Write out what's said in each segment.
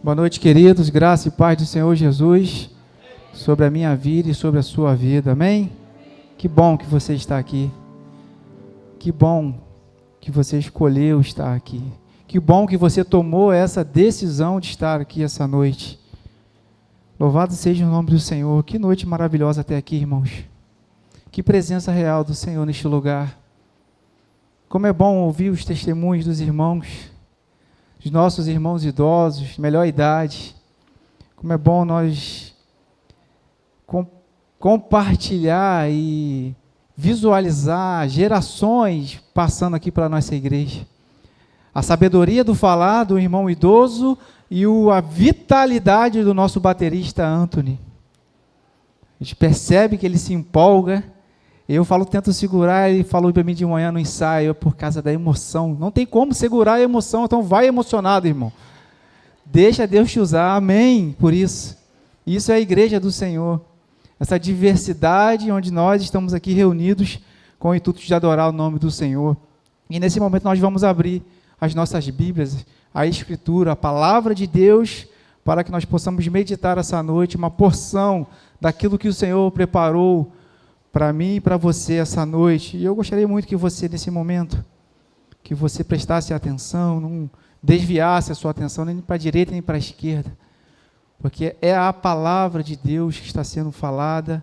Boa noite, queridos. Graça e paz do Senhor Jesus sobre a minha vida e sobre a sua vida. Amém? Que bom que você está aqui. Que bom que você escolheu estar aqui. Que bom que você tomou essa decisão de estar aqui essa noite. Louvado seja o nome do Senhor. Que noite maravilhosa até aqui, irmãos. Que presença real do Senhor neste lugar. Como é bom ouvir os testemunhos dos irmãos, dos nossos irmãos idosos, melhor idade. Como é bom nós compartilhar e visualizar gerações passando aqui pela nossa igreja. A sabedoria do falar do irmão idoso e a vitalidade do nosso baterista Anthony. A gente percebe que ele se empolga. Eu tento segurar, ele falou para mim de manhã no ensaio, por causa da emoção. Não tem como segurar a emoção, então vai emocionado, irmão. Deixa Deus te usar, amém, por isso. Isso é a igreja do Senhor. Essa diversidade onde nós estamos aqui reunidos com o intuito de adorar o nome do Senhor. E nesse momento nós vamos abrir as nossas Bíblias, a Escritura, a Palavra de Deus, para que nós possamos meditar essa noite uma porção daquilo que o Senhor preparou para mim e para você essa noite. E eu gostaria muito que você, nesse momento, que você prestasse atenção, não desviasse a sua atenção nem para a direita nem para a esquerda, porque é a palavra de Deus que está sendo falada,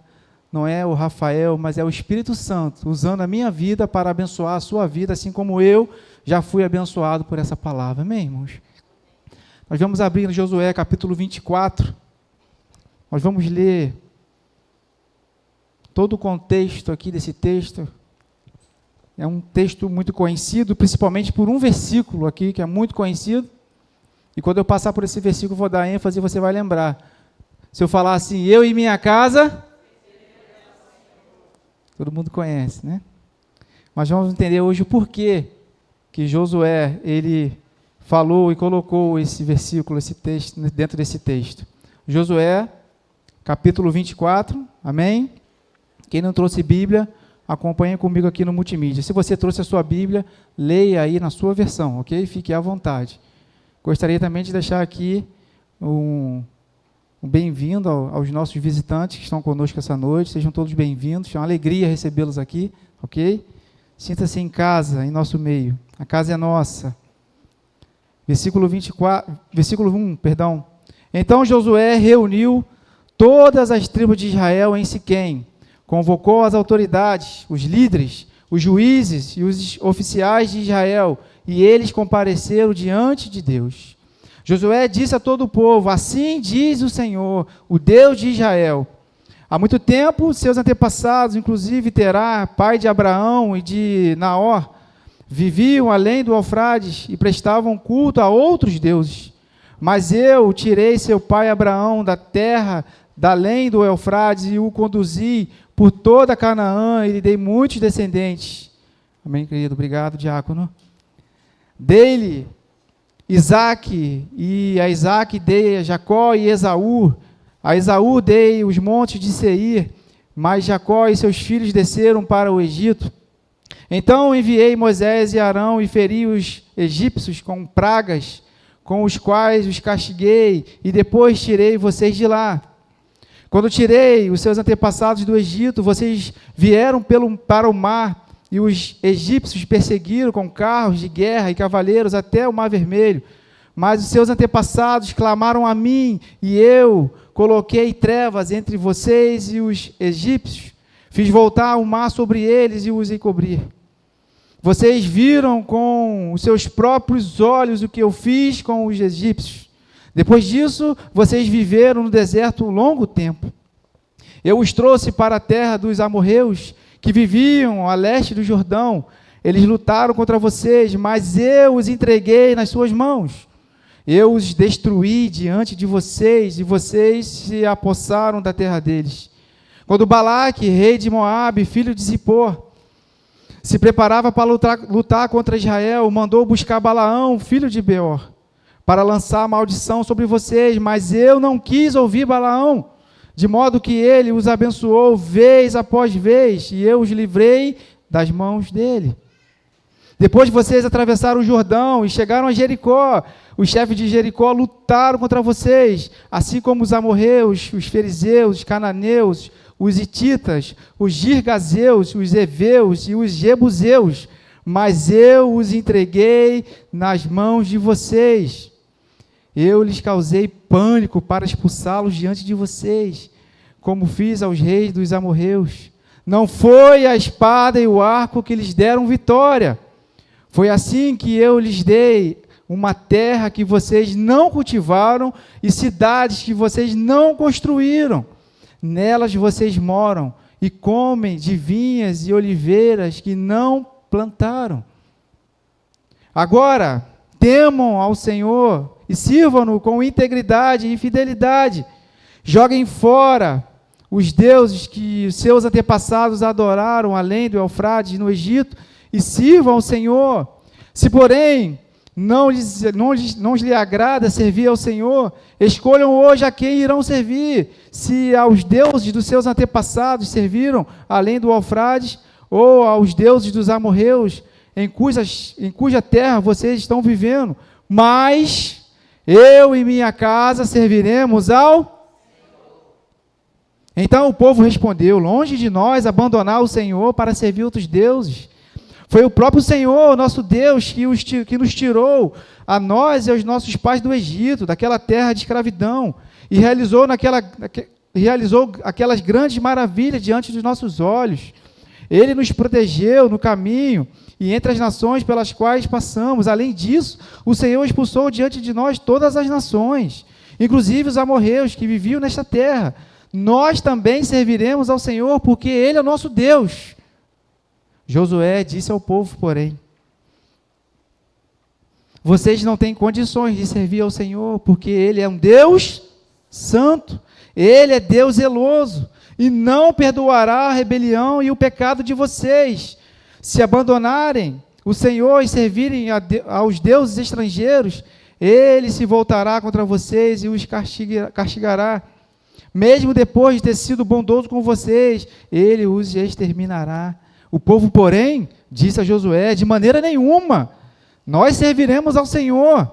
não é o Rafael, mas é o Espírito Santo, usando a minha vida para abençoar a sua vida, assim como eu já fui abençoado por essa palavra. Amém, irmãos? Nós vamos abrir no Josué, capítulo 24, nós vamos ler todo o contexto aqui desse texto. É um texto muito conhecido, principalmente por um versículo aqui, que é muito conhecido, e quando eu passar por esse versículo, vou dar ênfase e você vai lembrar. Se eu falar assim, eu e minha casa, todo mundo conhece, né? Mas vamos entender hoje o porquê que Josué, ele falou e colocou esse versículo, esse texto, dentro desse texto. Josué, capítulo 24, amém? Quem não trouxe Bíblia, acompanhe comigo aqui no multimídia. Se você trouxe a sua Bíblia, leia aí na sua versão, ok? Fique à vontade. Gostaria também de deixar aqui um bem-vindo aos nossos visitantes que estão conosco essa noite. Sejam todos bem-vindos. É uma alegria recebê-los aqui, ok? Sinta-se em casa, em nosso meio. A casa é nossa. Versículo 1, perdão. Então Josué reuniu todas as tribos de Israel em Siquém, convocou as autoridades, os líderes, os juízes e os oficiais de Israel, e eles compareceram diante de Deus. Josué disse a todo o povo: assim diz o Senhor, o Deus de Israel. Há muito tempo, seus antepassados, inclusive Terá, pai de Abraão e de Naor, viviam além do Eufrates e prestavam culto a outros deuses. Mas eu tirei seu pai Abraão da terra, da além do Eufrates, e o conduzi por toda Canaã, e lhe dei muitos descendentes. Amém, querido? Obrigado, diácono. Dei-lhe Isaque, e a Isaque dei a Jacó e Esaú. A Esaú dei os montes de Seir, mas Jacó e seus filhos desceram para o Egito. Então enviei Moisés e Arão e feri os egípcios com pragas, com os quais os castiguei, e depois tirei vocês de lá. Quando tirei os seus antepassados do Egito, vocês vieram para o mar, e os egípcios perseguiram com carros de guerra e cavaleiros até o Mar Vermelho. Mas os seus antepassados clamaram a mim, e eu coloquei trevas entre vocês e os egípcios. Fiz voltar o mar sobre eles e os encobri. Vocês viram com os seus próprios olhos o que eu fiz com os egípcios. Depois disso, vocês viveram no deserto um longo tempo. Eu os trouxe para a terra dos amorreus, que viviam a leste do Jordão. Eles lutaram contra vocês, mas eu os entreguei nas suas mãos. Eu os destruí diante de vocês, e vocês se apossaram da terra deles. Quando Balaque, rei de Moabe, filho de Zippor, se preparava para lutar contra Israel, mandou buscar Balaão, filho de Beor, para lançar maldição sobre vocês, mas eu não quis ouvir Balaão, de modo que ele os abençoou vez após vez, e eu os livrei das mãos dele. Depois vocês atravessaram o Jordão e chegaram a Jericó. Os chefes de Jericó lutaram contra vocês, assim como os amorreus, os fariseus, os cananeus, os hititas, os girgazeus, os heveus e os jebuseus. Mas eu os entreguei nas mãos de vocês. Eu lhes causei pânico para expulsá-los diante de vocês, como fiz aos reis dos amorreus. Não foi a espada e o arco que lhes deram vitória. Foi assim que eu lhes dei uma terra que vocês não cultivaram e cidades que vocês não construíram. Nelas vocês moram e comem de vinhas e oliveiras que não plantaram. Agora, temam ao Senhor e sirvam-no com integridade e fidelidade. Joguem fora os deuses que seus antepassados adoraram além do Eufrates no Egito e sirvam ao Senhor. Se, porém, não lhe agrada servir ao Senhor, escolham hoje a quem irão servir, se aos deuses dos seus antepassados serviram além do Eufrates, ou aos deuses dos amorreus, em cuja terra vocês estão vivendo. Mas eu e minha casa serviremos ao... Então o povo respondeu: longe de nós abandonar o Senhor para servir outros deuses. Foi o próprio Senhor, nosso Deus, que nos tirou, a nós e aos nossos pais do Egito, daquela terra de escravidão, e realizou aquelas grandes maravilhas diante dos nossos olhos. Ele nos protegeu no caminho e entre as nações pelas quais passamos. Além disso, o Senhor expulsou diante de nós todas as nações, inclusive os amorreus que viviam nesta terra. Nós também serviremos ao Senhor, porque Ele é o nosso Deus. Josué disse ao povo, porém: vocês não têm condições de servir ao Senhor, porque Ele é um Deus santo, Ele é Deus zeloso, e não perdoará a rebelião e o pecado de vocês. Se abandonarem o Senhor e servirem aos deuses estrangeiros, Ele se voltará contra vocês e os castigará. Mesmo depois de ter sido bondoso com vocês, Ele os exterminará. O povo, porém, disse a Josué: de maneira nenhuma, nós serviremos ao Senhor.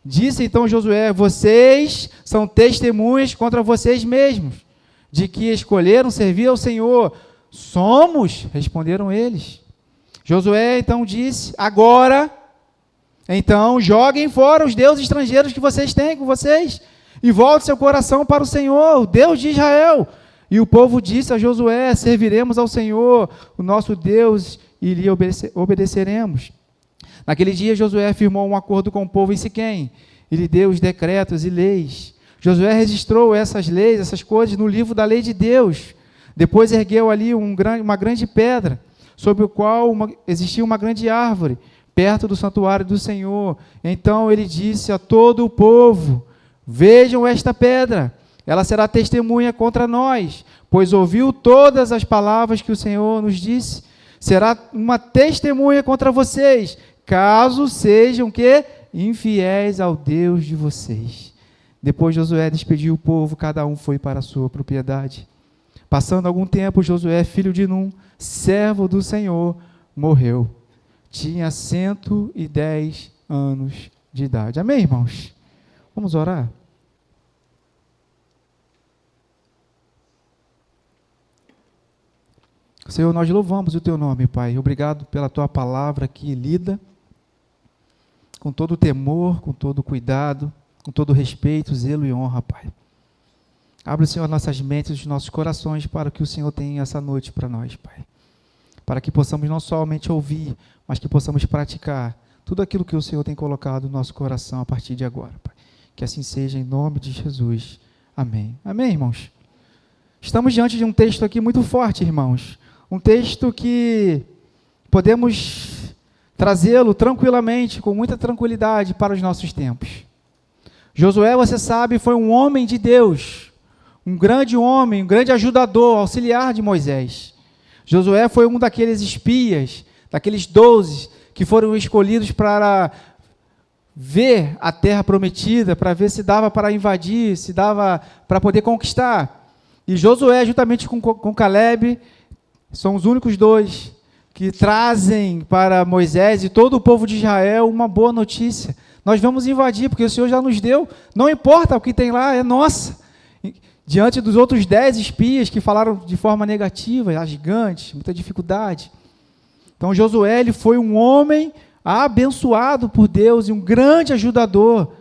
Disse então Josué: vocês são testemunhas contra vocês mesmos, de que escolheram servir ao Senhor. Somos, responderam eles. Josué então disse: agora, então, joguem fora os deuses estrangeiros que vocês têm com vocês, e volte seu coração para o Senhor, o Deus de Israel. E o povo disse a Josué: serviremos ao Senhor, o nosso Deus, e lhe obedeceremos. Naquele dia Josué firmou um acordo com o povo em Siquém, e lhe deu os decretos e leis. Josué registrou essas leis, essas coisas, no livro da lei de Deus. Depois ergueu ali uma grande pedra, sobre o qual existia uma grande árvore, perto do santuário do Senhor. Então ele disse a todo o povo: vejam esta pedra, ela será testemunha contra nós, pois ouviu todas as palavras que o Senhor nos disse. Será uma testemunha contra vocês, caso sejam infiéis ao Deus de vocês. Depois Josué despediu o povo, cada um foi para a sua propriedade. Passando algum tempo, Josué, filho de Num, servo do Senhor, morreu. Tinha 110 anos de idade. Amém, irmãos? Vamos orar? Senhor, nós louvamos o Teu nome, Pai. Obrigado pela Tua palavra aqui lida, com todo temor, com todo cuidado, com todo respeito, zelo e honra, Pai. Abre, Senhor, nossas mentes e os nossos corações para o que o Senhor tem essa noite para nós, Pai. Para que possamos não somente ouvir, mas que possamos praticar tudo aquilo que o Senhor tem colocado no nosso coração a partir de agora, Pai. Que assim seja, em nome de Jesus. Amém. Amém, irmãos? Estamos diante de um texto aqui muito forte, irmãos. Um texto que podemos trazê-lo tranquilamente, com muita tranquilidade para os nossos tempos. Josué, você sabe, foi um homem de Deus, um grande homem, um grande ajudador, auxiliar de Moisés. Josué foi um daqueles espias, daqueles 12 que foram escolhidos para ver a terra prometida, para ver se dava para invadir, se dava para poder conquistar. E Josué, juntamente com Calebe, são os únicos 2 que trazem para Moisés e todo o povo de Israel uma boa notícia. Nós vamos invadir, porque o Senhor já nos deu, não importa o que tem lá, é nossa. Diante dos outros 10 espias que falaram de forma negativa, gigantes, muita dificuldade. Então Josué, ele foi um homem abençoado por Deus e um grande ajudador.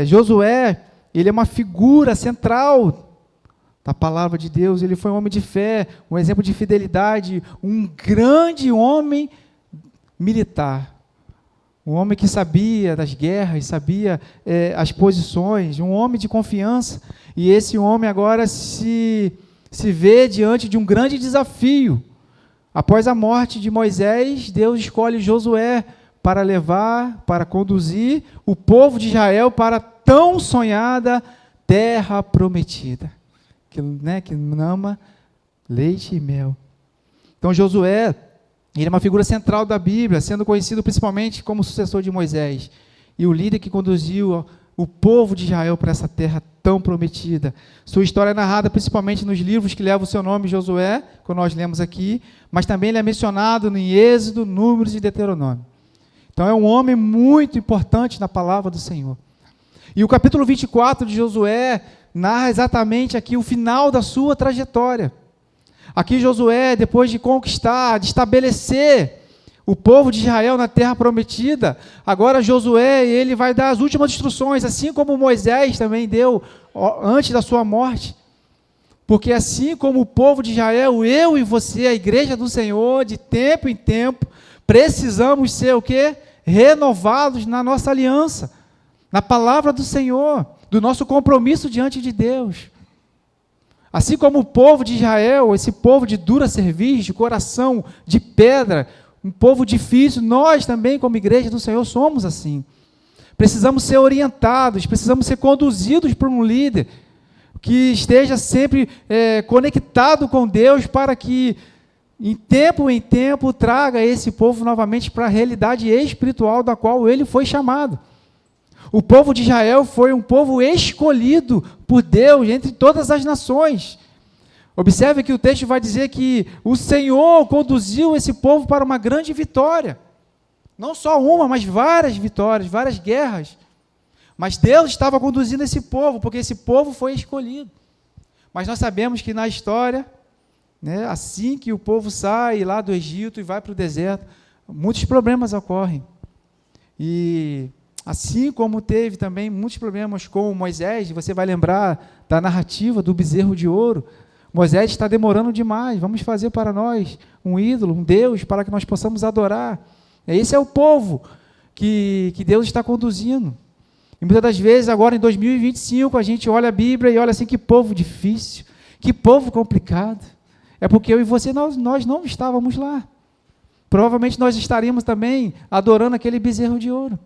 Josué, ele é uma figura central da palavra de Deus, ele foi um homem de fé, um exemplo de fidelidade, um grande homem militar, um homem que sabia das guerras, sabia as posições, um homem de confiança, e esse homem agora se vê diante de um grande desafio. Após a morte de Moisés, Deus escolhe Josué para conduzir o povo de Israel para a tão sonhada terra prometida, que ama leite e mel. Então Josué, ele é uma figura central da Bíblia, sendo conhecido principalmente como sucessor de Moisés, e o líder que conduziu o povo de Israel para essa terra tão prometida. Sua história é narrada principalmente nos livros que levam o seu nome, Josué, que nós lemos aqui, mas também ele é mencionado em Êxodo, Números e Deuteronômio. Então é um homem muito importante na palavra do Senhor. E o capítulo 24 de Josué narra exatamente aqui o final da sua trajetória. Aqui Josué, depois de conquistar, de estabelecer o povo de Israel na terra prometida, agora Josué, ele vai dar as últimas instruções, assim como Moisés também deu antes da sua morte. Porque assim como o povo de Israel, eu e você, a igreja do Senhor, de tempo em tempo, precisamos ser o quê? Renovados na nossa aliança, na palavra do Senhor, do nosso compromisso diante de Deus. Assim como o povo de Israel, esse povo de dura cerviz, de coração de pedra, um povo difícil, nós também, como igreja do Senhor, somos assim. Precisamos ser orientados, precisamos ser conduzidos por um líder que esteja sempre conectado com Deus, para que, em tempo, traga esse povo novamente para a realidade espiritual da qual ele foi chamado. O povo de Israel foi um povo escolhido por Deus entre todas as nações. Observe que o texto vai dizer que o Senhor conduziu esse povo para uma grande vitória. Não só uma, mas várias vitórias, várias guerras. Mas Deus estava conduzindo esse povo, porque esse povo foi escolhido. Mas nós sabemos que na história, assim que o povo sai lá do Egito e vai para o deserto, muitos problemas ocorrem. E assim como teve também muitos problemas com Moisés, você vai lembrar da narrativa do bezerro de ouro. Moisés está demorando demais, vamos fazer para nós um ídolo, um Deus, para que nós possamos adorar. Esse é o povo que Deus está conduzindo. E muitas das vezes, agora em 2025, a gente olha a Bíblia e olha assim, que povo difícil, que povo complicado. É porque eu e você, nós não estávamos lá. Provavelmente nós estaríamos também adorando aquele bezerro de ouro.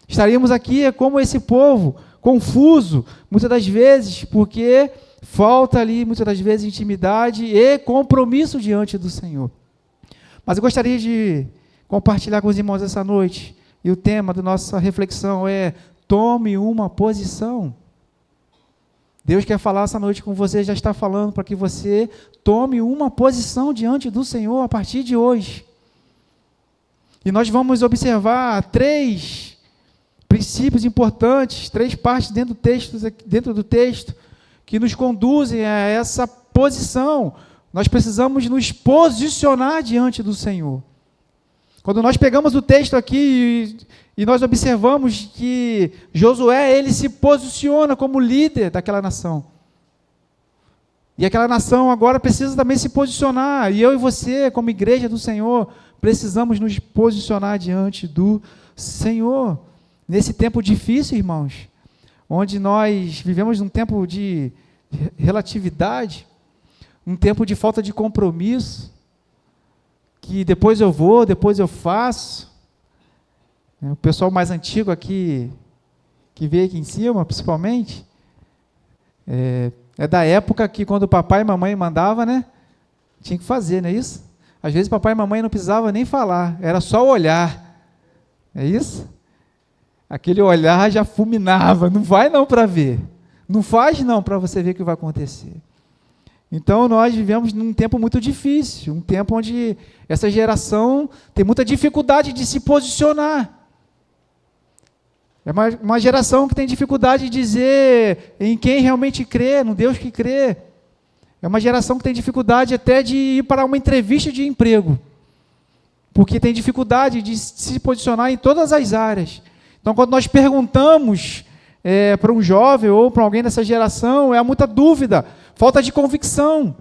Estaríamos aqui como esse povo, confuso, muitas das vezes, porque falta ali, muitas das vezes, intimidade e compromisso diante do Senhor. Mas eu gostaria de compartilhar com os irmãos essa noite, e o tema da nossa reflexão é: tome uma posição. Deus quer falar essa noite com você, já está falando para que você tome uma posição diante do Senhor a partir de hoje. E nós vamos observar 3 princípios importantes, 3 partes dentro do texto, que nos conduzem a essa posição. Nós precisamos nos posicionar diante do Senhor. Quando nós pegamos o texto aqui e nós observamos que Josué, ele se posiciona como líder daquela nação. E aquela nação agora precisa também se posicionar. E eu e você, como igreja do Senhor, precisamos nos posicionar diante do Senhor. Nesse tempo difícil, irmãos, onde nós vivemos num tempo de relatividade, um tempo de falta de compromisso, que depois eu vou, depois eu faço. O pessoal mais antigo aqui, que veio aqui em cima, principalmente, é da época que quando o papai e mamãe mandava, tinha que fazer, não é isso? Às vezes papai e mamãe não precisava nem falar, era só olhar, é isso? Aquele olhar já fulminava, não vai não para ver, não faz não para você ver o que vai acontecer. Então, nós vivemos num tempo muito difícil, um tempo onde essa geração tem muita dificuldade de se posicionar. É uma geração que tem dificuldade de dizer em quem realmente crê, no Deus que crê. É uma geração que tem dificuldade até de ir para uma entrevista de emprego, porque tem dificuldade de se posicionar em todas as áreas. Então, quando nós perguntamos para um jovem ou para alguém dessa geração, há muita dúvida, falta de convicção.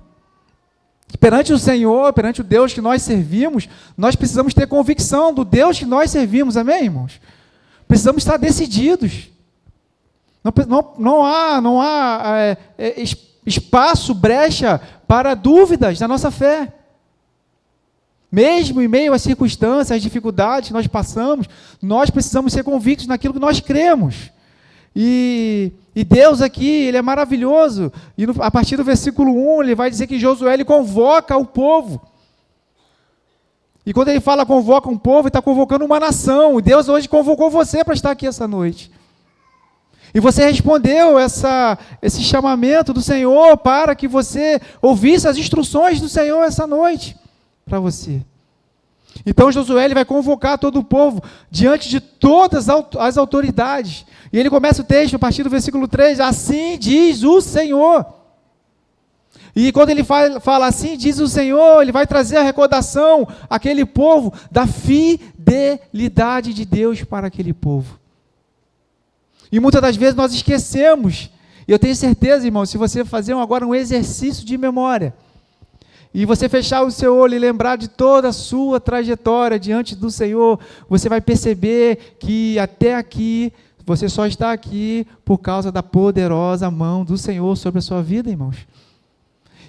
Perante o Senhor, perante o Deus que nós servimos, nós precisamos ter convicção do Deus que nós servimos, amém, irmãos? Precisamos estar decididos. Não há espaço, brecha para dúvidas na nossa fé. Mesmo em meio às circunstâncias, às dificuldades que nós passamos, nós precisamos ser convictos naquilo que nós cremos. E Deus aqui, Ele é maravilhoso. E a partir do versículo 1, Ele vai dizer que Josué, ele convoca o povo. E quando Ele fala convoca um povo, Ele está convocando uma nação. E Deus hoje convocou você para estar aqui essa noite. E você respondeu esse chamamento do Senhor para que você ouvisse as instruções do Senhor essa noite para você. Então Josué ele vai convocar todo o povo diante de todas as autoridades. E ele começa o texto a partir do versículo 3, assim diz o Senhor. E quando ele fala assim diz o Senhor, ele vai trazer a recordação àquele povo da fidelidade de Deus para aquele povo. E muitas das vezes nós esquecemos, e eu tenho certeza, irmão, se você fazer agora um exercício de memória, e você fechar o seu olho e lembrar de toda a sua trajetória diante do Senhor, você vai perceber que até aqui, você só está aqui por causa da poderosa mão do Senhor sobre a sua vida, irmãos.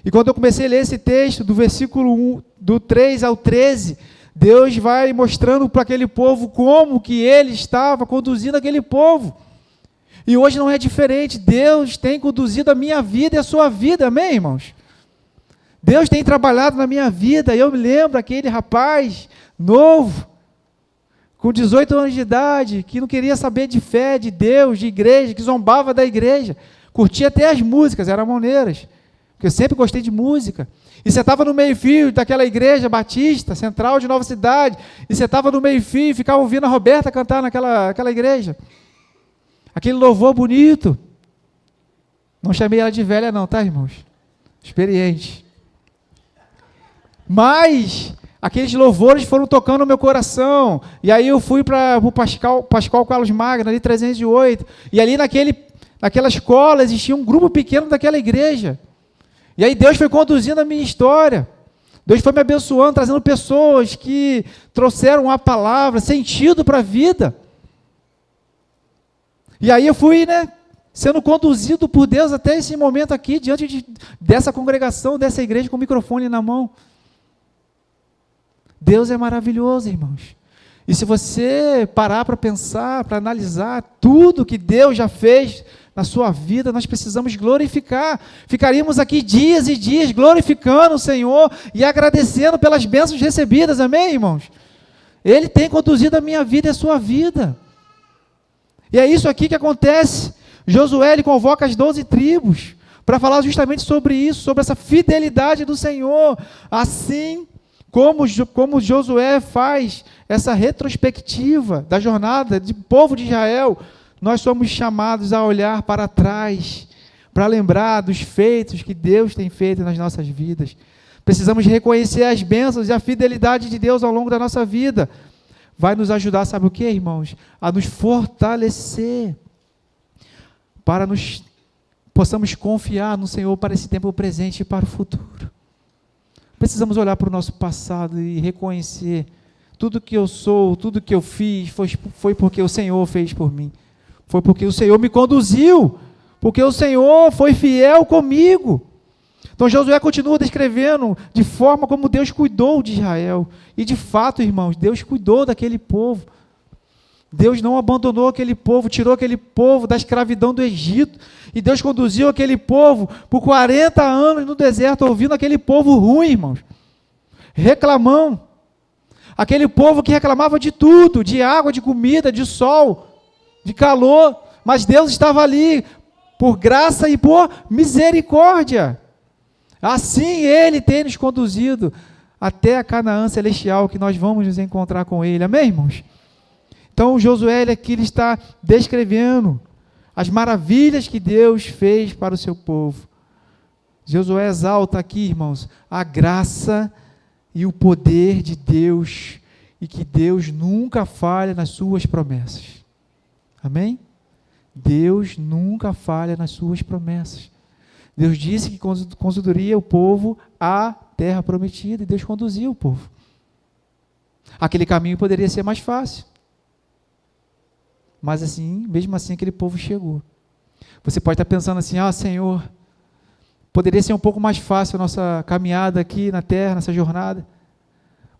E quando eu comecei a ler esse texto, do versículo 1, do 3 ao 13, Deus vai mostrando para aquele povo como que Ele estava conduzindo aquele povo. E hoje não é diferente, Deus tem conduzido a minha vida e a sua vida, amém, irmãos? Deus tem trabalhado na minha vida, e eu me lembro aquele rapaz novo, com 18 anos de idade, que não queria saber de fé, de Deus, de igreja, que zombava da igreja, curtia até as músicas, eram maneiras, porque eu sempre gostei de música, e você estava no meio-fio daquela igreja batista, central de Nova Cidade, e você estava no meio-fio e ficava ouvindo a Roberta cantar naquela igreja, aquele louvor bonito, não chamei ela de velha não, tá, irmãos? Experiente. Mas aqueles louvores foram tocando no meu coração, e aí eu fui para o Pascoal Carlos Magno, ali 308, e ali naquela escola existia um grupo pequeno daquela igreja, e aí Deus foi conduzindo a minha história, Deus foi me abençoando, trazendo pessoas que trouxeram a palavra, sentido para a vida, e aí eu fui, sendo conduzido por Deus até esse momento aqui, diante dessa congregação, dessa igreja, com o microfone na mão. Deus é maravilhoso, irmãos. E se você parar para pensar, para analisar tudo que Deus já fez na sua vida, nós precisamos glorificar. Ficaríamos aqui dias e dias glorificando o Senhor e agradecendo pelas bênçãos recebidas, amém, irmãos? Ele tem conduzido a minha vida e a sua vida. E é isso aqui que acontece. Josué ele convoca as 12 tribos para falar justamente sobre isso, sobre essa fidelidade do Senhor. Assim como Josué faz essa retrospectiva da jornada do povo de Israel, nós somos chamados a olhar para trás, para lembrar dos feitos que Deus tem feito nas nossas vidas. Precisamos reconhecer as bênçãos e a fidelidade de Deus ao longo da nossa vida. Vai nos ajudar, sabe o que, irmãos? A nos fortalecer, para possamos confiar no Senhor para esse tempo presente e para o futuro. Precisamos olhar para o nosso passado e reconhecer tudo que eu sou, tudo que eu fiz, foi porque o Senhor fez por mim. Foi porque o Senhor me conduziu, porque o Senhor foi fiel comigo. Então Josué continua descrevendo de forma como Deus cuidou de Israel. E de fato, irmãos, Deus cuidou daquele povo. Deus não abandonou aquele povo, tirou aquele povo da escravidão do Egito, e Deus conduziu aquele povo por 40 anos no deserto, ouvindo aquele povo ruim, irmãos, reclamão, aquele povo que reclamava de tudo, de água, de comida, de sol, de calor, mas Deus estava ali, por graça e por misericórdia. Assim Ele tem nos conduzido até a Canaã celestial, que nós vamos nos encontrar com Ele. Amém, irmãos? Então, Josué aqui ele está descrevendo as maravilhas que Deus fez para o seu povo. Josué exalta aqui, irmãos, a graça e o poder de Deus, e que Deus nunca falha nas suas promessas. Amém? Deus nunca falha nas suas promessas. Deus disse que conduziria o povo à terra prometida, e Deus conduziu o povo. Aquele caminho poderia ser mais fácil, mas assim, mesmo assim aquele povo chegou. Você pode estar pensando assim: Senhor, poderia ser um pouco mais fácil a nossa caminhada aqui na terra, nessa jornada,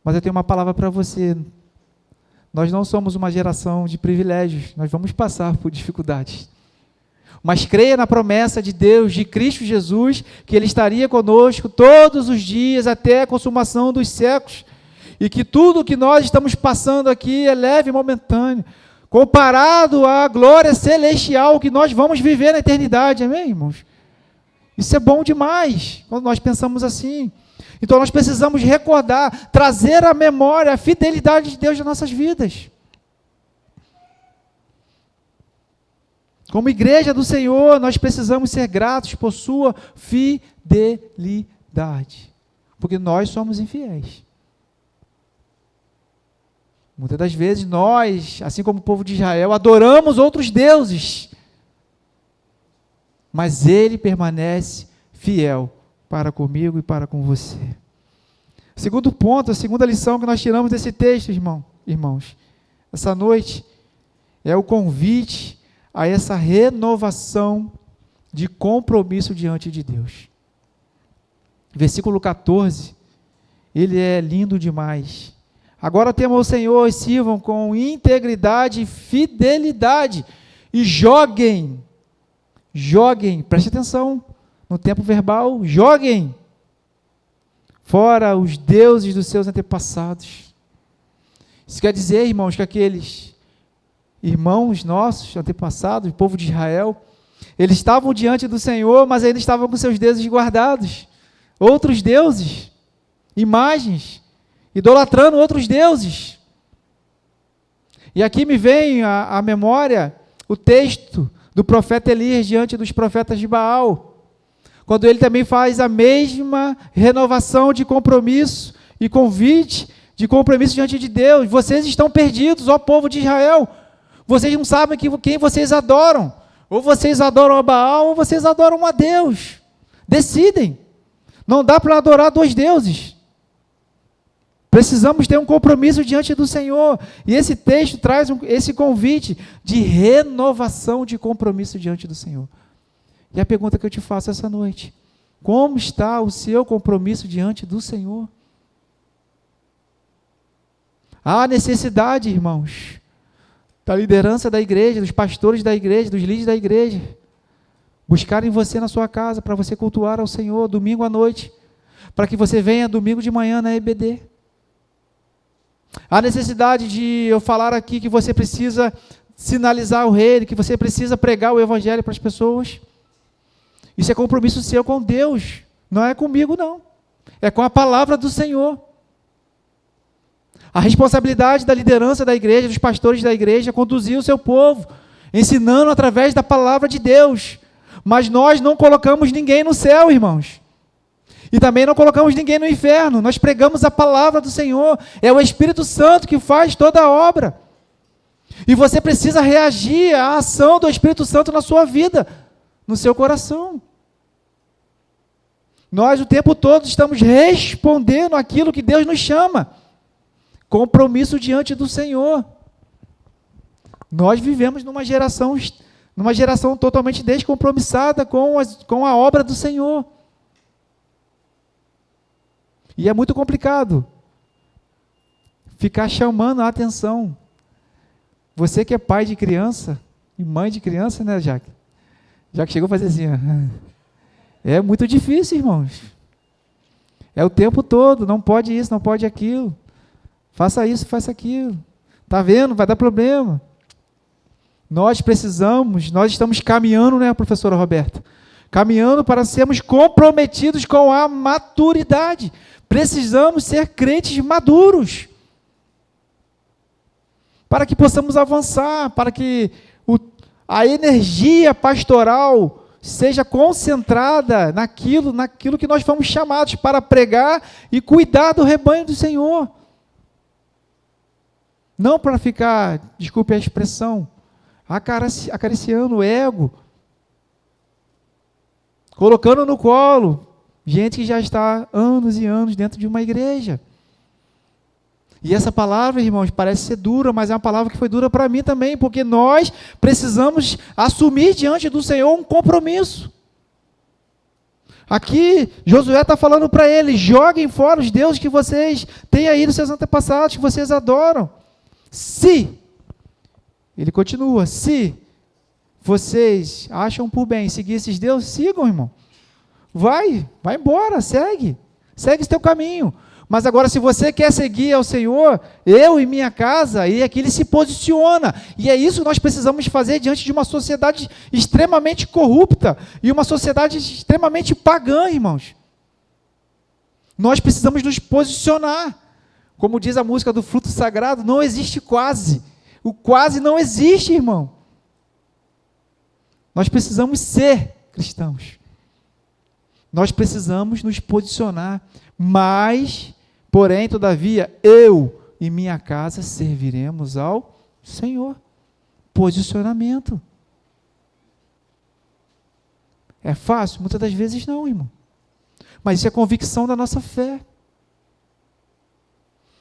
mas eu tenho uma palavra para você. Nós não somos uma geração de privilégios, nós vamos passar por dificuldades. Mas creia na promessa de Deus, de Cristo Jesus, que Ele estaria conosco todos os dias até a consumação dos séculos, e que tudo que nós estamos passando aqui é leve e momentâneo, comparado à glória celestial que nós vamos viver na eternidade. Amém, irmãos? Isso é bom demais, quando nós pensamos assim. Então nós precisamos recordar, trazer à memória a fidelidade de Deus nas nossas vidas. Como igreja do Senhor, nós precisamos ser gratos por sua fidelidade, porque nós somos infiéis. Muitas das vezes nós, assim como o povo de Israel, adoramos outros deuses, mas Ele permanece fiel para comigo e para com você. Segundo ponto, a segunda lição que nós tiramos desse texto, irmãos, essa noite, é o convite a essa renovação de compromisso diante de Deus. Versículo 14, ele é lindo demais. Agora temam o Senhor e sirvam com integridade e fidelidade, e joguem, preste atenção no tempo verbal, joguem fora os deuses dos seus antepassados. Isso quer dizer, irmãos, que aqueles irmãos nossos, antepassados, o povo de Israel, eles estavam diante do Senhor, mas ainda estavam com seus deuses guardados, outros deuses, imagens, idolatrando outros deuses. E aqui me vem à memória o texto do profeta Elias diante dos profetas de Baal, quando ele também faz a mesma renovação de compromisso e convite de compromisso diante de Deus. Vocês estão perdidos, ó povo de Israel, vocês não sabem quem vocês adoram, ou vocês adoram a Baal, ou vocês adoram a Deus, decidem, não dá para adorar dois deuses, precisamos ter um compromisso diante do Senhor, e esse texto traz esse convite de renovação de compromisso diante do Senhor. E a pergunta que eu te faço essa noite: como está o seu compromisso diante do Senhor? Há necessidade, irmãos, da liderança da igreja, dos pastores da igreja, dos líderes da igreja, buscarem você na sua casa, para você cultuar ao Senhor domingo à noite, para que você venha domingo de manhã na EBD. Há necessidade de eu falar aqui que você precisa sinalizar o reino, que você precisa pregar o evangelho para as pessoas. Isso é compromisso seu com Deus, não é comigo não, é com a palavra do Senhor. A responsabilidade da liderança da igreja, dos pastores da igreja, é conduzir o seu povo, ensinando através da palavra de Deus. Mas nós não colocamos ninguém no céu, irmãos. E também não colocamos ninguém no inferno. Nós pregamos a palavra do Senhor. É o Espírito Santo que faz toda a obra. E você precisa reagir à ação do Espírito Santo na sua vida, no seu coração. Nós o tempo todo estamos respondendo aquilo que Deus nos chama. Compromisso diante do Senhor. Nós vivemos numa geração totalmente descompromissada com a obra do Senhor. E é muito complicado ficar chamando a atenção. Você que é pai de criança e mãe de criança, né, Jaque? Jaque chegou a fazer assim, ó. É muito difícil, irmãos. É o tempo todo, não pode isso, não pode aquilo. Faça isso, faça aquilo. Está vendo? Vai dar problema. Nós estamos caminhando, né, professora Roberta? caminhando para sermos comprometidos com a maturidade. Precisamos ser crentes maduros, para que possamos avançar, para que a energia pastoral seja concentrada naquilo que nós fomos chamados para pregar e cuidar do rebanho do Senhor. Não para ficar, desculpe a expressão, acariciando o ego, colocando no colo gente que já está anos e anos dentro de uma igreja. E essa palavra, irmãos, parece ser dura, mas é uma palavra que foi dura para mim também, porque nós precisamos assumir diante do Senhor um compromisso. Aqui, Josué está falando para eles: joguem fora os deuses que vocês têm aí dos seus antepassados, que vocês adoram. Se, ele continua, se vocês acham por bem seguir esses deuses, sigam, irmão. Vai embora, segue esse teu caminho. Mas agora, se você quer seguir ao Senhor, eu e minha casa, e aqui ele se posiciona. E é isso que nós precisamos fazer diante de uma sociedade extremamente corrupta e uma sociedade extremamente pagã, irmãos. Nós precisamos nos posicionar. Como diz a música do Fruto Sagrado, não existe quase. O quase não existe, irmão. Nós precisamos ser cristãos. Nós precisamos nos posicionar, mas, porém, todavia, eu e minha casa serviremos ao Senhor. Posicionamento. É fácil? Muitas das vezes não, irmão. Mas isso é convicção da nossa fé.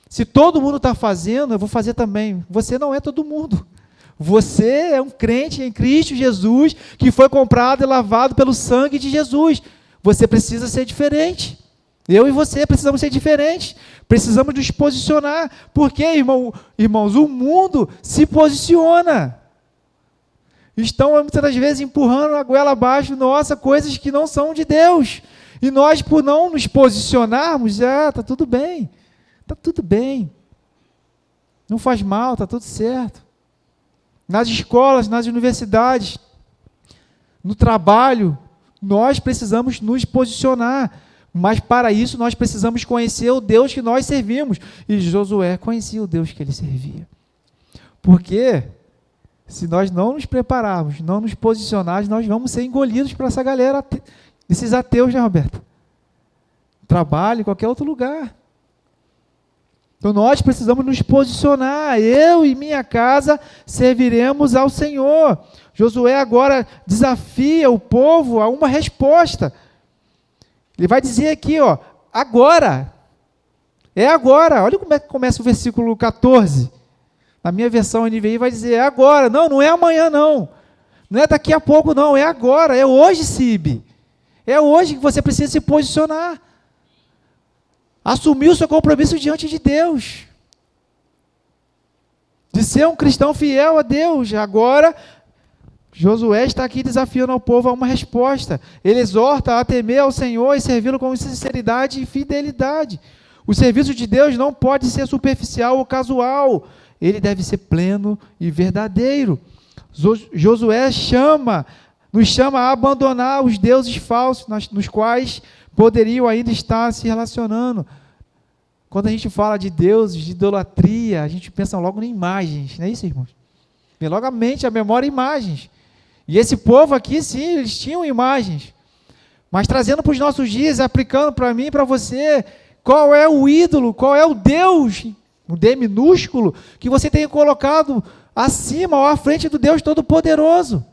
Se todo mundo está fazendo, eu vou fazer também. Você não é todo mundo. Você é um crente em Cristo Jesus, que foi comprado e lavado pelo sangue de Jesus. Você precisa ser diferente. Eu e você precisamos ser diferentes. Precisamos nos posicionar. Porque, irmãos, o mundo se posiciona. Estão, muitas das vezes, empurrando a goela abaixo, coisas que não são de Deus. E nós, por não nos posicionarmos, está tudo bem. Está tudo bem. Não faz mal, está tudo certo. Nas escolas, nas universidades, no trabalho, nós precisamos nos posicionar, mas para isso nós precisamos conhecer o Deus que nós servimos. E Josué conhecia o Deus que ele servia. Porque se nós não nos prepararmos, não nos posicionarmos, nós vamos ser engolidos por essa galera, esses ateus, né, Roberto? Trabalho, em qualquer outro lugar. Então nós precisamos nos posicionar. Eu e minha casa serviremos ao Senhor. Josué agora desafia o povo a uma resposta. Ele vai dizer aqui, agora. É agora. Olha como é que começa o versículo 14. Na minha versão NVI vai dizer, é agora. Não é amanhã, não. Não é daqui a pouco, não. É agora. É hoje, Cibe. É hoje que você precisa se posicionar. Assumir o seu compromisso diante de Deus. De ser um cristão fiel a Deus. Agora, Josué está aqui desafiando ao povo a uma resposta. Ele exorta a temer ao Senhor e servi-lo com sinceridade e fidelidade. O serviço de Deus não pode ser superficial ou casual. Ele deve ser pleno e verdadeiro. Josué nos chama a abandonar os deuses falsos nos quais poderiam ainda estar se relacionando. Quando a gente fala de deuses, de idolatria, a gente pensa logo em imagens, não é isso, irmãos? Vem logo à mente, a memória, imagens. E esse povo aqui, sim, eles tinham imagens. Mas trazendo para os nossos dias, aplicando para mim e para você, qual é o ídolo, qual é o Deus, o D minúsculo, que você tem colocado acima ou à frente do Deus Todo-Poderoso?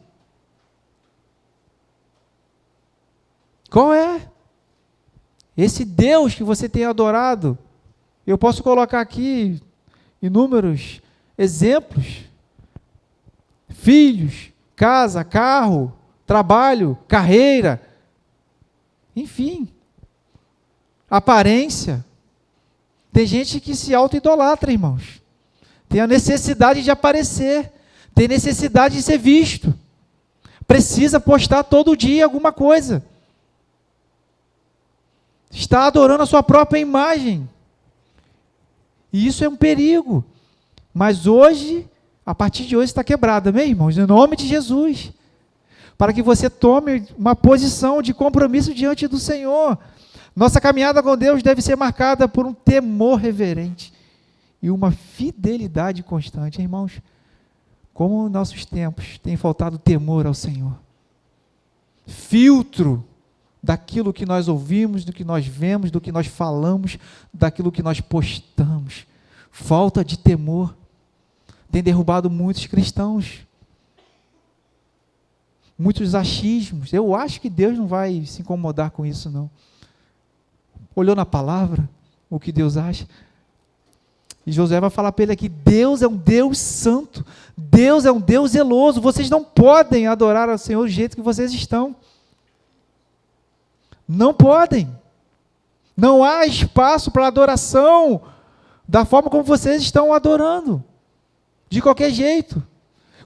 Qual é? Esse Deus que você tem adorado. Eu posso colocar aqui inúmeros exemplos. Filhos, casa, carro, trabalho, carreira, enfim, aparência. Tem gente que se auto-idolatra, irmãos. Tem a necessidade de aparecer, tem necessidade de ser visto. Precisa postar todo dia alguma coisa. Está adorando a sua própria imagem. E isso é um perigo. Mas hoje, a partir de hoje está quebrado, amém, irmãos? Em nome de Jesus. para que você tome uma posição de compromisso diante do Senhor. Nossa caminhada com Deus deve ser marcada por um temor reverente e uma fidelidade constante. Irmãos, como em nossos tempos tem faltado temor ao Senhor. Filtro daquilo que nós ouvimos, do que nós vemos, do que nós falamos, daquilo que nós postamos. Falta de temor tem derrubado muitos cristãos. Muitos achismos. Eu acho que Deus não vai se incomodar com isso, não. Olhou na palavra o que Deus acha. E Josué vai falar para ele aqui: Deus é um Deus santo, Deus é um Deus zeloso, vocês não podem adorar ao Senhor do jeito que vocês estão. Não podem. Não há espaço para adoração da forma como vocês estão adorando. De qualquer jeito.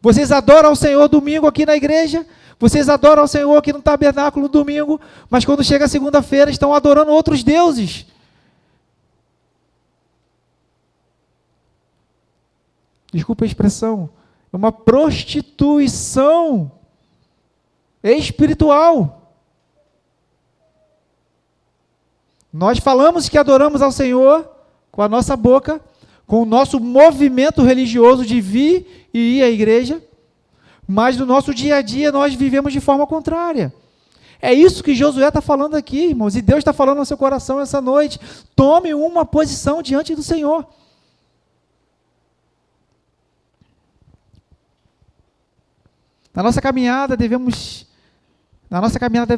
Vocês adoram ao Senhor domingo aqui na igreja, vocês adoram ao Senhor aqui no tabernáculo no domingo, mas quando chega a segunda-feira estão adorando outros deuses. Desculpa a expressão, é uma prostituição espiritual. Nós falamos que adoramos ao Senhor com a nossa boca, com o nosso movimento religioso de vir e ir à igreja, mas no nosso dia a dia nós vivemos de forma contrária. É isso que Josué está falando aqui, irmãos, e Deus está falando no seu coração essa noite. Tome uma posição diante do Senhor. Na nossa caminhada deve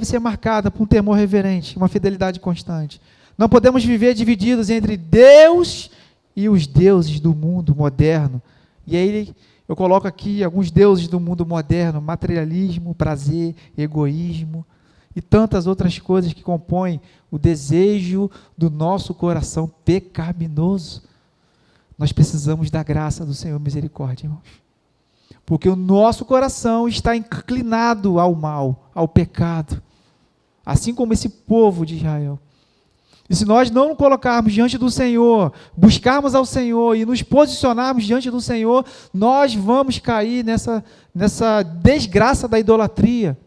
ser marcada por um temor reverente, uma fidelidade constante. Não podemos viver divididos entre Deus e os deuses do mundo moderno. E aí eu coloco aqui alguns deuses do mundo moderno: materialismo, prazer, egoísmo e tantas outras coisas que compõem o desejo do nosso coração pecaminoso. Nós precisamos da graça do Senhor, misericórdia, irmãos. Porque o nosso coração está inclinado ao mal, ao pecado, assim como esse povo de Israel. E se nós não nos colocarmos diante do Senhor, buscarmos ao Senhor e nos posicionarmos diante do Senhor, nós vamos cair nessa desgraça da idolatria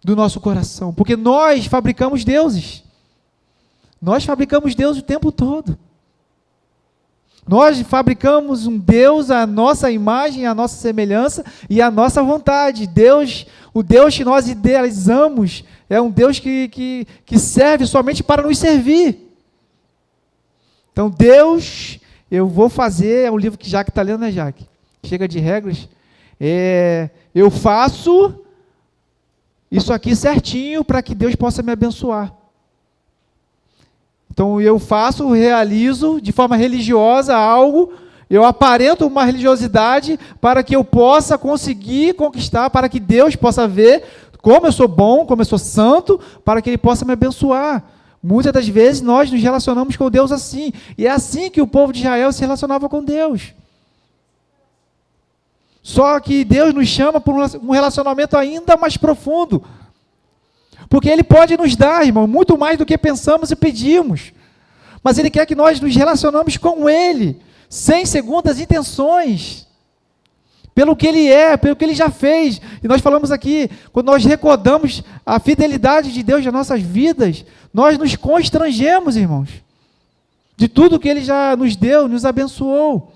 do nosso coração. Porque nós fabricamos deuses. Nós fabricamos Deus o tempo todo. Nós fabricamos um Deus à nossa imagem, à nossa semelhança e à nossa vontade. Deus, o Deus que nós idealizamos, é um Deus que serve somente para nos servir. Então, Deus, eu vou fazer, é um livro que Jaque está lendo, né, Jaque? Chega de regras. Eu faço isso aqui certinho para que Deus possa me abençoar. Então, eu realizo de forma religiosa algo, eu aparento uma religiosidade para que eu possa conseguir conquistar, para que Deus possa ver como eu sou bom, como eu sou santo, para que Ele possa me abençoar. Muitas das vezes nós nos relacionamos com Deus assim, e é assim que o povo de Israel se relacionava com Deus. Só que Deus nos chama por um relacionamento ainda mais profundo. Porque Ele pode nos dar, irmão, muito mais do que pensamos e pedimos. Mas Ele quer que nós nos relacionamos com Ele, sem segundas intenções. Pelo que Ele é, pelo que Ele já fez. E nós falamos aqui, quando nós recordamos a fidelidade de Deus nas nossas vidas, nós nos constrangemos, irmãos, de tudo que Ele já nos deu, nos abençoou.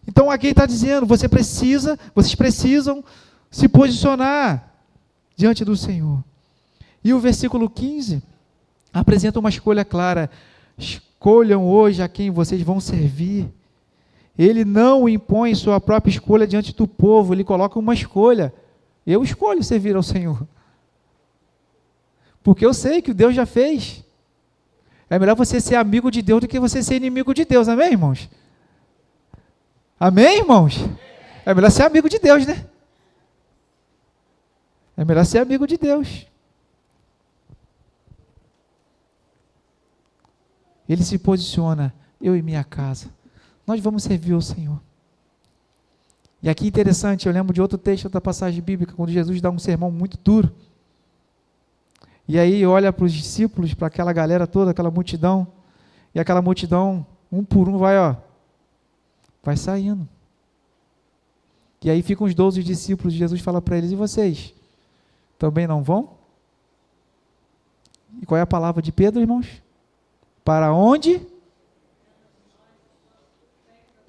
Então aqui Ele está dizendo, vocês precisam se posicionar diante do Senhor. E o versículo 15 apresenta uma escolha clara: escolham hoje a quem vocês vão servir. Ele não impõe sua própria escolha diante do povo, ele coloca uma escolha. Eu escolho servir ao Senhor. Porque eu sei que o Deus já fez. É melhor você ser amigo de Deus do que você ser inimigo de Deus, amém, irmãos? Amém, irmãos? É melhor ser amigo de Deus, né? É melhor ser amigo de Deus. Ele se posiciona: eu e minha casa, nós vamos servir ao Senhor. E aqui interessante, eu lembro de outro texto, outra passagem bíblica, quando Jesus dá um sermão muito duro. E aí olha para os discípulos, para aquela galera toda, aquela multidão, e aquela multidão, um por um, vai saindo. E aí ficam os 12 discípulos, Jesus fala para eles, e vocês? Também não vão? E qual é a palavra de Pedro, irmãos? Para onde?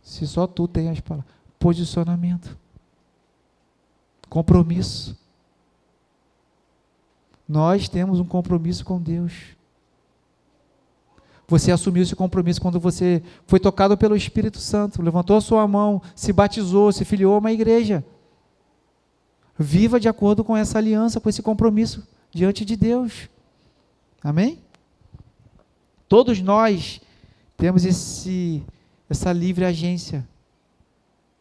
Se só tu tem as palavras. Posicionamento. Compromisso. Nós temos um compromisso com Deus. Você assumiu esse compromisso quando você foi tocado pelo Espírito Santo, levantou a sua mão, se batizou, se filiou a uma igreja. Viva de acordo com essa aliança, com esse compromisso diante de Deus. Amém? Todos nós temos essa livre agência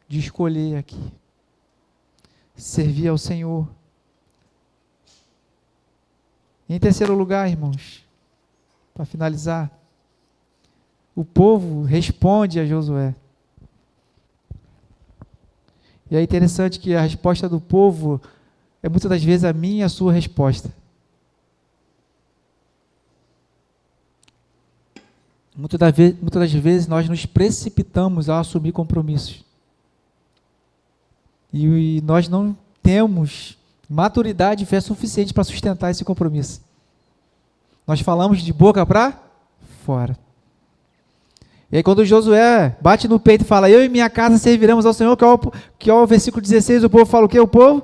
de escolher aqui. Servir ao Senhor. Em terceiro lugar, irmãos, para finalizar, o povo responde a Josué. E é interessante que a resposta do povo é muitas das vezes a minha e a sua resposta. Muitas das vezes nós nos precipitamos a assumir compromissos. E nós não temos maturidade e fé suficiente para sustentar esse compromisso. Nós falamos de boca para fora. E aí quando Josué bate no peito e fala, eu e minha casa serviremos ao Senhor, que é o versículo 16, o povo fala o quê? O povo,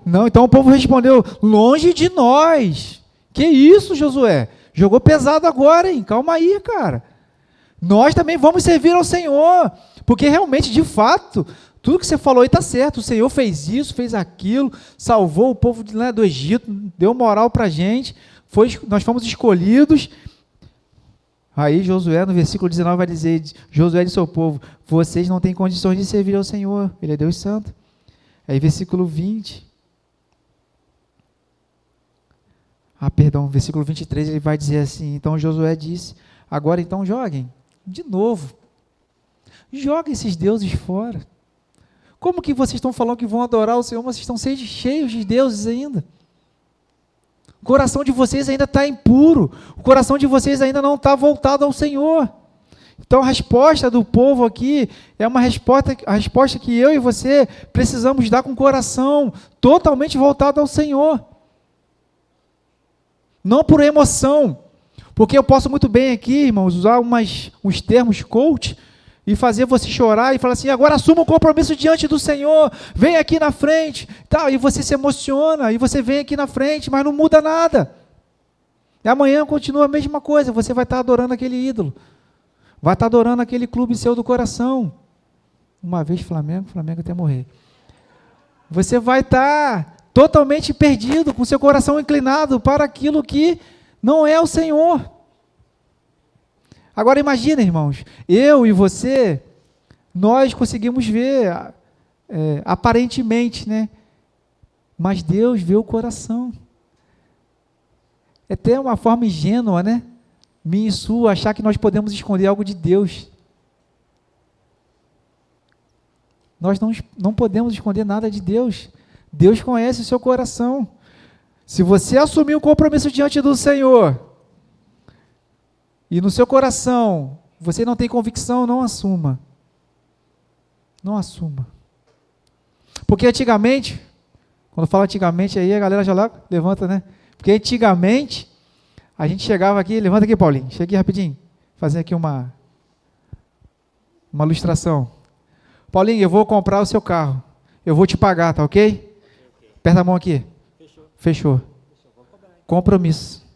não, então o povo respondeu, longe de nós. Que isso, Josué? Jogou pesado agora, hein? Calma aí, cara. Nós também vamos servir ao Senhor, porque realmente, de fato, tudo que você falou aí está certo. O Senhor fez isso, fez aquilo, salvou o povo do Egito, deu moral para a gente, nós fomos escolhidos. Aí Josué, no versículo 19, vai dizer, Josué disse ao povo, vocês não têm condições de servir ao Senhor, Ele é Deus Santo. Aí versículo 20, versículo 23, ele vai dizer assim, então Josué disse, agora então joguem, de novo, joguem esses deuses fora. Como que vocês estão falando que vão adorar o Senhor, mas vocês estão cheios de deuses ainda? O coração de vocês ainda está impuro, o coração de vocês ainda não está voltado ao Senhor. Então a resposta do povo aqui é a resposta que eu e você precisamos dar com o coração totalmente voltado ao Senhor. Não por emoção, porque eu posso muito bem aqui, irmãos, usar uns termos coach e fazer você chorar e falar assim, agora assuma um compromisso diante do Senhor, vem aqui na frente, tá, e você se emociona, e você vem aqui na frente, mas não muda nada. E amanhã continua a mesma coisa, você vai estar adorando aquele ídolo, vai estar adorando aquele clube seu do coração. Uma vez Flamengo até morrer. Você vai estar totalmente perdido, com seu coração inclinado para aquilo que não é o Senhor. Agora imagina, irmãos, eu e você, nós conseguimos ver, aparentemente, né? Mas Deus vê o coração. É até uma forma ingênua, né? Minha e sua, achar que nós podemos esconder algo de Deus. Nós não podemos esconder nada de Deus. Deus conhece o seu coração. Se você assumir um compromisso diante do Senhor, e no seu coração você não tem convicção, não assuma. Não assuma. Porque antigamente, quando fala antigamente aí, a galera já lá levanta, né? Porque antigamente, a gente chegava aqui, levanta aqui, Paulinho, chega aqui rapidinho, fazer aqui uma ilustração. Paulinho, eu vou comprar o seu carro, eu vou te pagar, tá ok? Aperta a mão aqui. Fechou. Compromisso.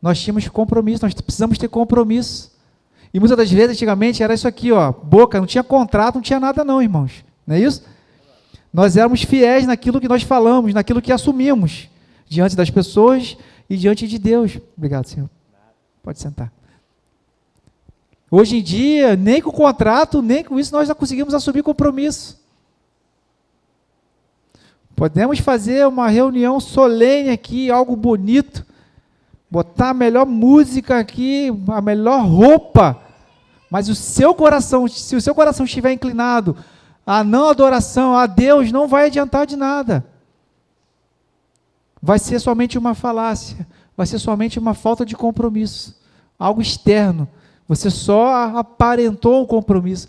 Nós tínhamos compromisso, nós precisamos ter compromisso. E muitas das vezes, antigamente, era isso aqui, ó, boca, não tinha contrato, não tinha nada não, irmãos. Não é isso? Nós éramos fiéis naquilo que nós falamos, naquilo que assumimos, diante das pessoas e diante de Deus. Obrigado, Senhor. Pode sentar. Hoje em dia, nem com contrato, nem com isso, nós já conseguimos assumir compromisso. Podemos fazer uma reunião solene aqui, algo bonito, botar a melhor música aqui, a melhor roupa, mas o seu coração, se o seu coração estiver inclinado à não adoração, a Deus, não vai adiantar de nada. Vai ser somente uma falácia, vai ser somente uma falta de compromisso, algo externo. Você só aparentou o compromisso.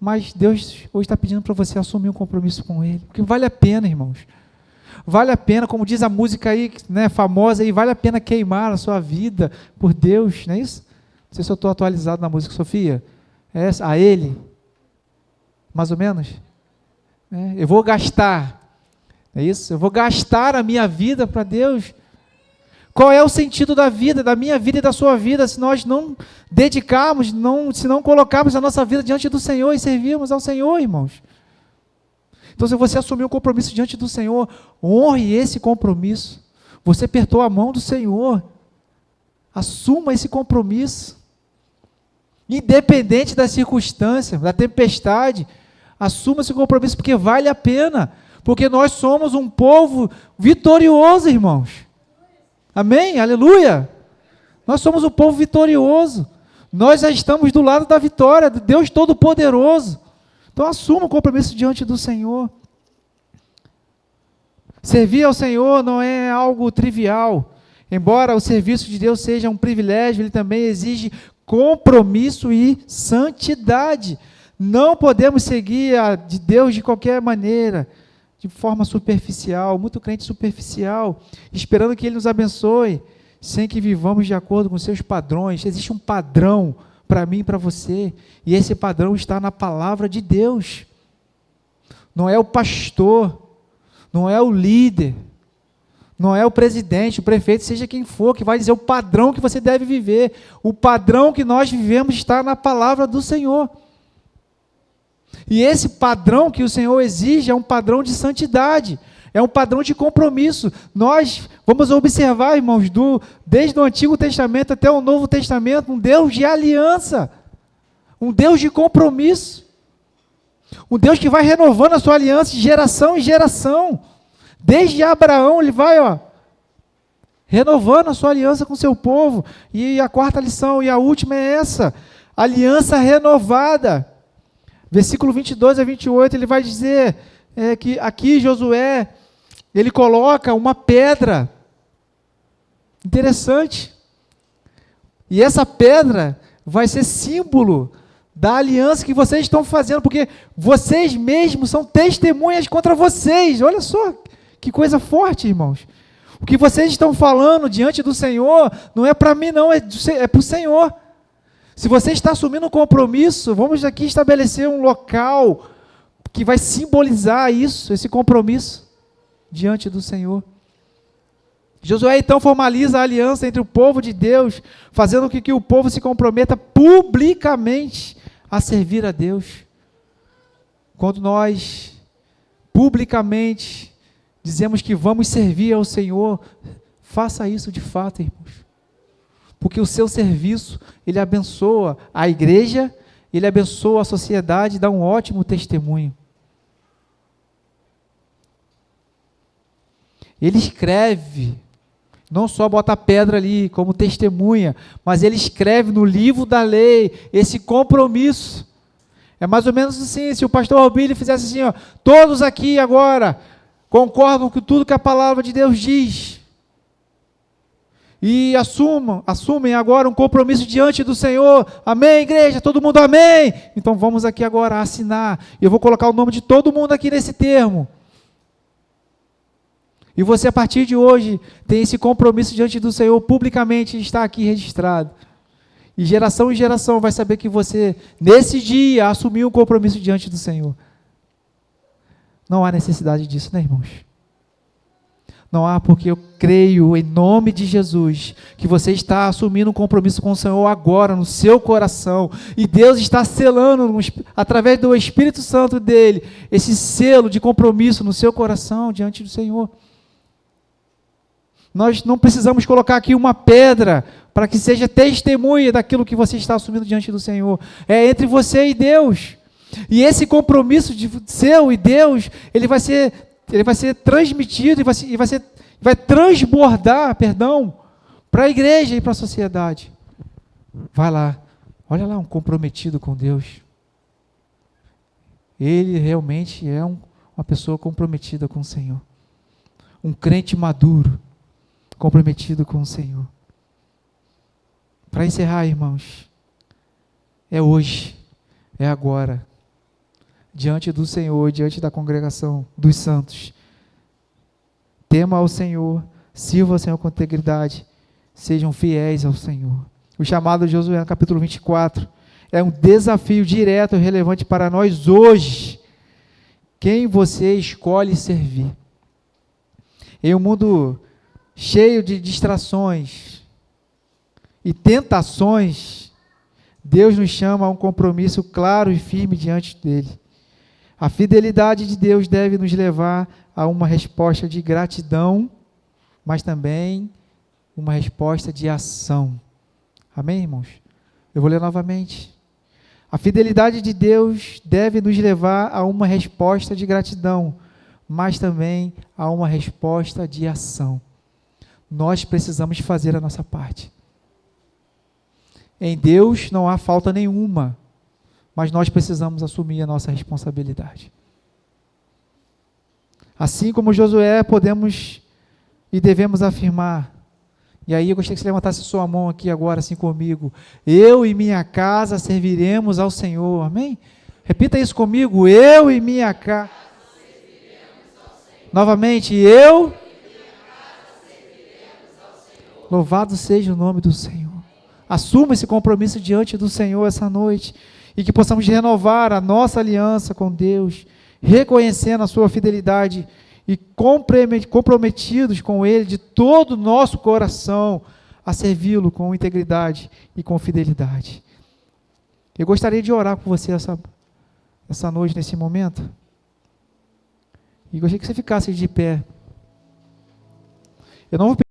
mas Deus hoje está pedindo para você assumir um compromisso com Ele, porque vale a pena, irmãos. Vale a pena, como diz a música aí, né, famosa aí, vale a pena queimar a sua vida por Deus, não é isso? Não sei se eu estou atualizado na música, Sofia. É essa? A Ele? Mais ou menos? Eu vou gastar, é isso? Eu vou gastar a minha vida para Deus. Qual é o sentido da vida, da minha vida e da sua vida, se nós não dedicarmos, se não colocarmos a nossa vida diante do Senhor e servirmos ao Senhor, irmãos? Então, se você assumir um compromisso diante do Senhor, honre esse compromisso. Você apertou a mão do Senhor, assuma esse compromisso. Independente da circunstância, da tempestade, assuma esse compromisso, porque vale a pena, porque nós somos um povo vitorioso, irmãos. Amém? Aleluia! Nós somos um povo vitorioso. Nós já estamos do lado da vitória, do Deus Todo-Poderoso. Então assuma o compromisso diante do Senhor. Servir ao Senhor não é algo trivial. Embora o serviço de Deus seja um privilégio, ele também exige compromisso e santidade. Não podemos seguir a de Deus de qualquer maneira, de forma superficial, muito crente superficial, esperando que Ele nos abençoe, sem que vivamos de acordo com seus padrões. Existe um padrão para mim e para você, e esse padrão está na palavra de Deus. Não é o pastor, não é o líder, não é o presidente, o prefeito, seja quem for, que vai dizer o padrão que você deve viver. O padrão que nós vivemos está na palavra do Senhor. E esse padrão que o Senhor exige é um padrão de santidade, é um padrão de compromisso. Nós vamos observar, irmãos, desde o Antigo Testamento até o Novo Testamento, um Deus de aliança, um Deus de compromisso, um Deus que vai renovando a sua aliança de geração em geração. Desde Abraão, ele vai renovando a sua aliança com o seu povo. E a quarta lição, e a última é essa, aliança renovada. Versículo 22 a 28, ele vai dizer que aqui Josué, ele coloca uma pedra, interessante, e essa pedra vai ser símbolo da aliança que vocês estão fazendo, porque vocês mesmos são testemunhas contra vocês. Olha só, que coisa forte, irmãos. O que vocês estão falando diante do Senhor, não é para mim não, é para o Senhor. Se você está assumindo um compromisso, vamos aqui estabelecer um local que vai simbolizar isso, esse compromisso diante do Senhor. Josué então formaliza a aliança entre o povo de Deus, fazendo com que o povo se comprometa publicamente a servir a Deus. Quando nós publicamente dizemos que vamos servir ao Senhor, faça isso de fato, irmãos. Porque o seu serviço, ele abençoa a igreja, ele abençoa a sociedade, dá um ótimo testemunho. Ele escreve, não só bota a pedra ali como testemunha, mas ele escreve no livro da lei esse compromisso. É mais ou menos assim, se o pastor Albino fizesse assim, todos aqui agora concordam com tudo que a palavra de Deus diz. E assumem agora um compromisso diante do Senhor. Amém, igreja? Todo mundo amém? Então vamos aqui agora assinar. Eu vou colocar o nome de todo mundo aqui nesse termo. E você, a partir de hoje, tem esse compromisso diante do Senhor, publicamente está aqui registrado. E geração em geração vai saber que você, nesse dia, assumiu um compromisso diante do Senhor. Não há necessidade disso, né, irmãos? Não há, porque eu creio em nome de Jesus que você está assumindo um compromisso com o Senhor agora no seu coração, e Deus está selando através do Espírito Santo dele esse selo de compromisso no seu coração diante do Senhor. Nós não precisamos colocar aqui uma pedra para que seja testemunha daquilo que você está assumindo diante do Senhor. É entre você e Deus. E esse compromisso de seu e Deus, ele vai ser transmitido e vai transbordar, para a igreja e para a sociedade. Vai lá, olha lá, um comprometido com Deus. Ele realmente é uma pessoa comprometida com o Senhor. Um crente maduro, comprometido com o Senhor. Para encerrar, irmãos, é hoje, é agora. diante do Senhor, diante da congregação dos santos. Tema ao Senhor, sirva ao Senhor com integridade, sejam fiéis ao Senhor. O chamado de Josué, no capítulo 24, é um desafio direto e relevante para nós hoje. Quem você escolhe servir? Em um mundo cheio de distrações e tentações, Deus nos chama a um compromisso claro e firme diante dele. A fidelidade de Deus deve nos levar a uma resposta de gratidão, mas também uma resposta de ação. Amém, irmãos? Eu vou ler novamente. A fidelidade de Deus deve nos levar a uma resposta de gratidão, mas também a uma resposta de ação. Nós precisamos fazer a nossa parte. Em Deus não há falta nenhuma, mas nós precisamos assumir a nossa responsabilidade. Assim como Josué, podemos e devemos afirmar, e aí eu gostaria que você levantasse sua mão aqui agora, assim comigo, eu e minha casa serviremos ao Senhor, amém? Repita isso comigo, eu e minha casa serviremos ao Senhor. Novamente, eu e minha casa serviremos ao Senhor. Louvado seja o nome do Senhor. Assuma esse compromisso diante do Senhor essa noite, e que possamos renovar a nossa aliança com Deus, reconhecendo a sua fidelidade e comprometidos com Ele de todo o nosso coração a servi-lo com integridade e com fidelidade. Eu gostaria de orar por você essa noite, nesse momento, e gostaria que você ficasse de pé. Eu não vou